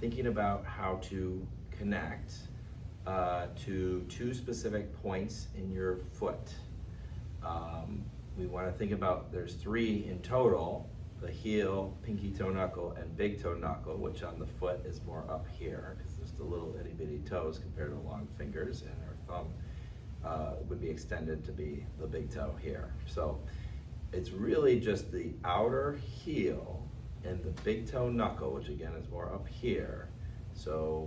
thinking about how to connect to two specific points in your foot. We want to think about, there's three in total: the heel, pinky toe knuckle, and big toe knuckle, which on the foot is more up here because there's the little itty bitty toes compared to the long fingers, and our thumb would be extended to be the big toe here. So it's really just the outer heel and the big toe knuckle, which again is more up here. So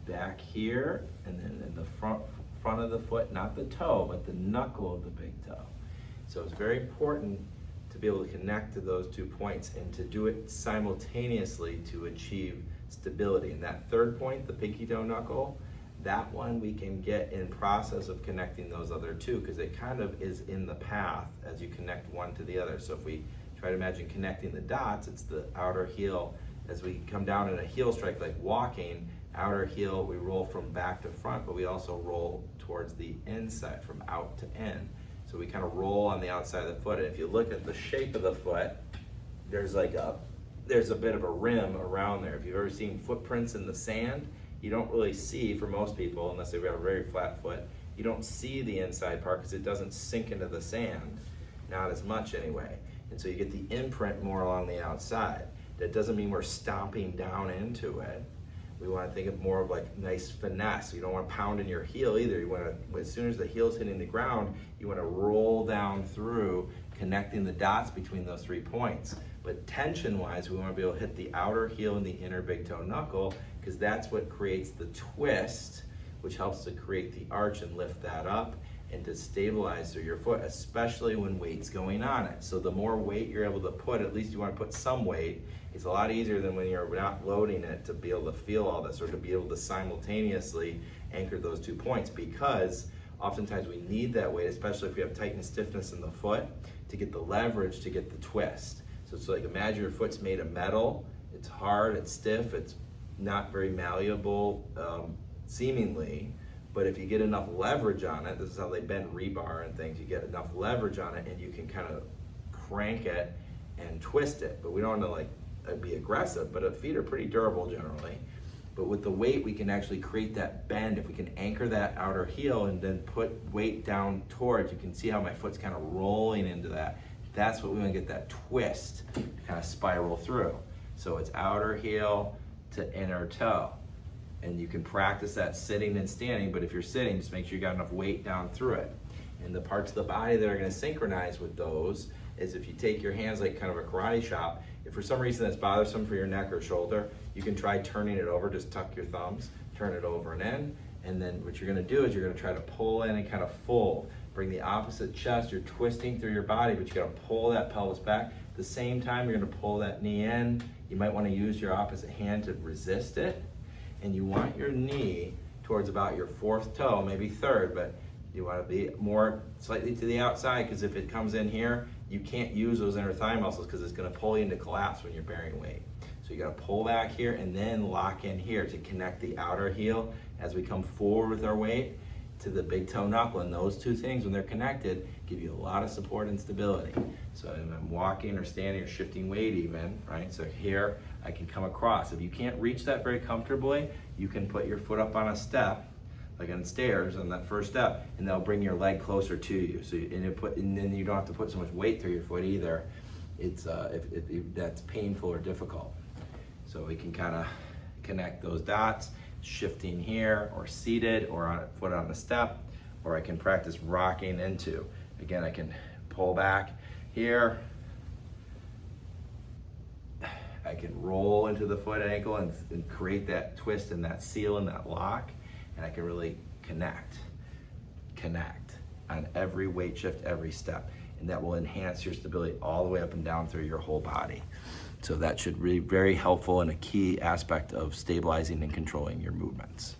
back here, and then in the front of the foot, not the toe, but the knuckle of the big toe. So it's very important to be able to connect to those 2 points and to do it simultaneously to achieve stability. And that third point, the pinky toe knuckle, that one we can get in process of connecting those other two, because it kind of is in the path as you connect one to the other. So if we try to imagine connecting the dots, it's the outer heel. As we come down in a heel strike, like walking, outer heel, we roll from back to front, but we also roll towards the inside, from out to in. So we kind of roll on the outside of the foot. And if you look at the shape of the foot, there's a bit of a rim around there. If you've ever seen footprints in the sand, you don't really see, for most people, unless they've got a very flat foot, you don't see the inside part because it doesn't sink into the sand, not as much anyway. And so you get the imprint more along the outside. That doesn't mean we're stomping down into it. We want to think of more of like nice finesse. You don't want to pound in your heel either. You want to, as soon as the heel's hitting the ground, you want to roll down through, connecting the dots between those 3 points. But tension-wise, we want to be able to hit the outer heel and the inner big toe knuckle, because that's what creates the twist, which helps to create the arch and lift that up and to stabilize through your foot, especially when weight's going on it. So the more weight you're able to put, at least you want to put some weight. It's a lot easier than when you're not loading it to be able to feel all this, or to be able to simultaneously anchor those 2 points, because oftentimes we need that weight, especially if we have tight and stiffness in the foot, to get the leverage to get the twist. So it's like, imagine your foot's made of metal. It's hard, it's stiff, it's not very malleable, seemingly. But if you get enough leverage on it, this is how they bend rebar and things, you get enough leverage on it and you can kind of crank it and twist it. But we don't want to like be aggressive, but feet are pretty durable generally. But with the weight, we can actually create that bend. If we can anchor that outer heel and then put weight down towards, you can see how my foot's kind of rolling into that. That's what we want to get, that twist to kind of spiral through. So it's outer heel to inner toe. And you can practice that sitting and standing, but if you're sitting, just make sure you got enough weight down through it. And the parts of the body that are going to synchronize with those is if you take your hands like kind of a karate chop. If for some reason that's bothersome for your neck or shoulder, you can try turning it over. Just tuck your thumbs, turn it over and in, and then what you're going to do is you're going to try to pull in and kind of fold. Bring the opposite chest. You're twisting through your body, but you got to pull that pelvis back. At the same time, you're going to pull that knee in. You might want to use your opposite hand to resist it. And you want your knee towards about your 4th toe, maybe 3rd, but you want to be more slightly to the outside, because if it comes in here, you can't use those inner thigh muscles because it's going to pull you into collapse when you're bearing weight. So you got to pull back here and then lock in here to connect the outer heel as we come forward with our weight to the big toe knuckle. And those 2 things, when they're connected, give you a lot of support and stability. So if I'm walking or standing or shifting weight even, right? So here I can come across. If you can't reach that very comfortably, you can put your foot up on a step, like on stairs on that first step, and they'll bring your leg closer to you. So and then you don't have to put so much weight through your foot either. It's if that's painful or difficult. So we can kind of connect those dots, shifting here or seated or on foot on the step, or I can practice rocking into. Again, I can pull back here. I can roll into the foot ankle and create that twist and that seal and that lock, and I can really connect on every weight shift, every step, and that will enhance your stability all the way up and down through your whole body. So that should be very helpful and a key aspect of stabilizing and controlling your movements.